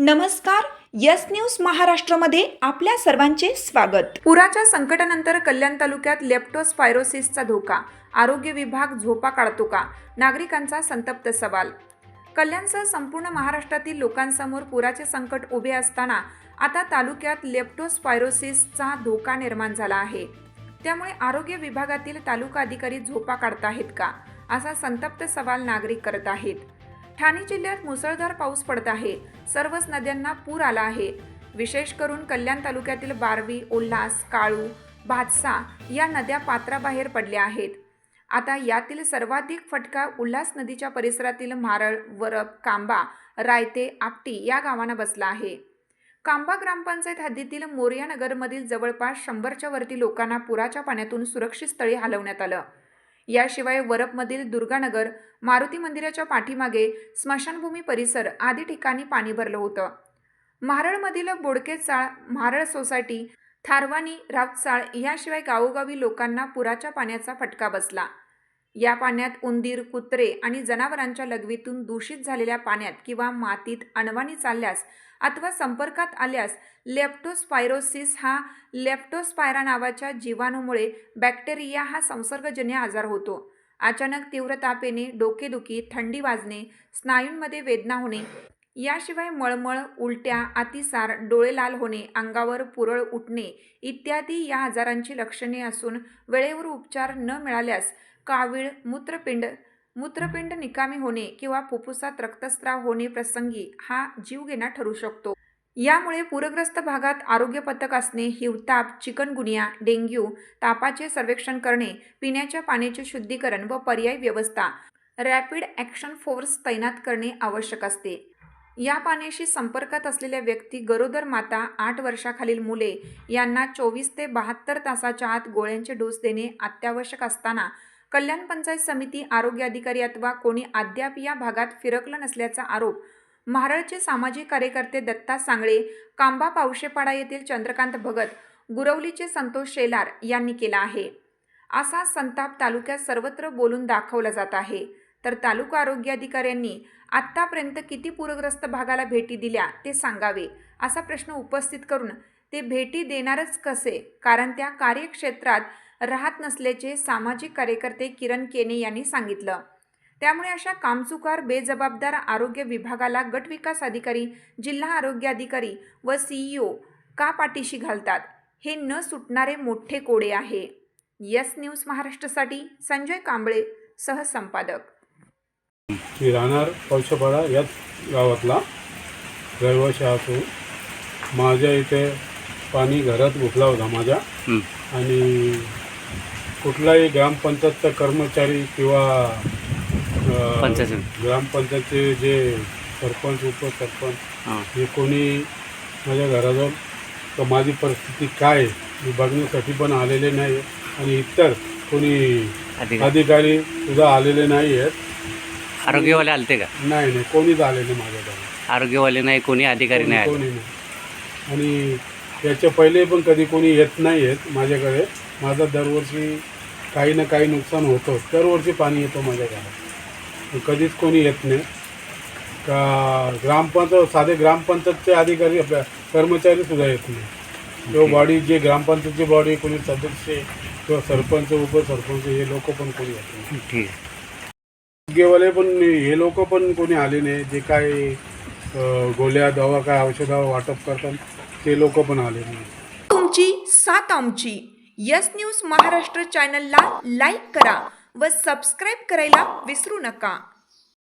नमस्कार. Yes news महाराष्ट्रामध्ये आपल्या सर्वांचे स्वागत. पुराच्या संकटानंतर कल्याण तालुक्यात लेप्टोस्पायरोसिसचा धोका, आरोग्य विभाग झोपा काढतो का? नागरिकांचा संतप्त सवाल. कल्याणसह संपूर्ण महाराष्ट्रातील लोकांसमोर पुराचे संकट उभे असताना आता तालुक्यात लेप्टोस्पायरोसिसचा धोका निर्माण झाला आहे. त्यामुळे आरोग्य विभागातील तालुका अधिकारी झोपा काढताहेत का, असा संतप्त सवाल नागरिक करत आहेत. ठाणे जिल्ह्यात मुसळधार पाऊस पडत आहे. सर्वच नद्यांना पूर आला आहे. विशेष करून कल्याण तालुक्यातील बारवी, उल्हास, काळू, भातसा या नद्या पात्राबाहेर पडल्या आहेत. आता यातील सर्वाधिक फटका उल्हास नदीच्या परिसरातील म्हारळ, वरप, कांबा, रायते, आपटी या गावांना बसला आहे. कांबा ग्रामपंचायत हद्दीतील मोरया नगरमधील जवळपास 100च्या वरती लोकांना पुराच्या पाण्यातून सुरक्षित स्थळी हलवण्यात आलं. याशिवाय वरपमधील दुर्गानगर, मारुती मंदिराच्या पाठीमागे स्मशानभूमी परिसर आदी ठिकाणी पाणी भरलं होतं. म्हारळमधील बोडकेचाळ, म्हारळ सोसायटी, थारवानी, रावचाळ याशिवाय गावोगावी लोकांना पुराच्या पाण्याचा फटका बसला. या पाण्यात उंदीर, कुत्रे आणि जनावरांच्या लघवीतून दूषित झालेल्या पाण्यात किंवा मातीत अनवाणी चालल्यास अथवा संपर्कात आल्यास लेप्टोस्पायरोसिस हा लेप्टोस्पायरा नावाच्या जीवाणूमुळे बॅक्टेरिया हा संसर्गजन्य आजार होतो. अचानक तीव्र ताप येणे, डोकेदुखी, थंडी वाजणे, स्नायूंमध्ये वेदना होणे, याशिवाय मळमळ, उलट्या, अतिसार, डोळे लाल होणे, अंगावर पुरळ उठणे इत्यादी या आजारांची लक्षणे असून वेळेवर उपचार न मिळाल्यास कावीळ, मूत्रपिंड निकामी होणे किंवा फुफ्फुसात रक्तस्राव होणे प्रसंगी हा जीवघेणा ठरू शकतो. यामुळे पूरग्रस्त भागात आरोग्य पथक असणे, हिवताप, चिकनगुनिया, डेंग्यू, तापाचे सर्वेक्षण करणे, पिण्याच्या पाण्याचे शुद्धीकरण व पर्यायी व्यवस्था, रॅपिड ॲक्शन फोर्स तैनात करणे आवश्यक असते. या पाण्याशी संपर्कात असलेल्या व्यक्ती, गरोदर माता, 8 वर्षाखालील मुले यांना 24 ते 72 तासाच्या आत गोळ्यांचे डोस देणे अत्यावश्यक असताना कल्याण पंचायत समिती, आरोग्य अधिकारी अथवा कोणी अद्याप या भागात फिरकलं नसल्याचा आरोप म्हारळचे सामाजिक कार्यकर्ते दत्ता सांगळे, कांबा पावशेपाडा येथील चंद्रकांत भगत, गुरवलीचे संतोष शेलार यांनी केला आहे. असा संताप तालुक्यात सर्वत्र बोलून दाखवला जात आहे. तर तालुका आरोग्य अधिकाऱ्यांनी आत्तापर्यंत किती पूरग्रस्त भागाला भेटी दिल्या ते सांगावे, असा प्रश्न उपस्थित करून ते भेटी देणारच कसे, कारण त्या कार्यक्षेत्रात राहत नसल्याचे सामाजिक कार्यकर्ते किरण केने यांनी सांगितलं. त्यामुळे अशा कामचुकार, बेजबाबदार आरोग्य विभागाला गट विकास अधिकारी, जिल्हा आरोग्य अधिकारी व CEO का पाठीशी घालतात, हे न सुटणारे मोठे कोडे आहे. यस न्यूज महाराष्ट्रासाठी संजय कांबळे, सहसंपादक. मी राहणार पावशेपाडा याच गावातला रहिवासी असून माझ्या इथे पाणी घरात घुसला होता माझ्या. आणि कुठलाही ग्रामपंचायतचा कर्मचारी किंवा ग्रामपंचायतचे जे सरपंच, उपसरपंच हे कोणी माझ्या घराजवळ तर माझी परिस्थिती काय मी बघण्यासाठी पण आलेले नाही आणि इतर कोणी अधिकारी सुद्धा आलेले नाही आहेत. आरोग्यवाले आलते का? नाही, कोणीच आलेले माझ्याकडे. आरोग्यवाले नाही, कोणी अधिकारी नाही, कोणी नाही. आणि याच्या पहिले पण कधी कोणी येत नाही आहेत माझ्याकडे. माझा दरवर्षी काही ना काही नुकसान होतं. दरवर्षी पाणी येतं माझ्या घरात, कधीच कोणी येत नाही. का साधे ग्रामपंचायतचे अधिकारी, आपल्या कर्मचारी सुद्धा येत नाही. किंवा बॉडी जे ग्रामपंचायतची बॉडी, कोणी सदस्य किंवा सरपंच, उपसरपंच हे लोक पण कोणी येत नाही. ठीक. आरोग्यवाले पण हे लोक पण कोणी आले नाही. जे काय गोळ्या, दवा, काय औषधं वाटप करतात ते लोक पण आले नाही. तुमची साथ आमची. यस न्यूज महाराष्ट्र चॅनलला लाईक करा व सबस्क्राईब करायला विसरू नका.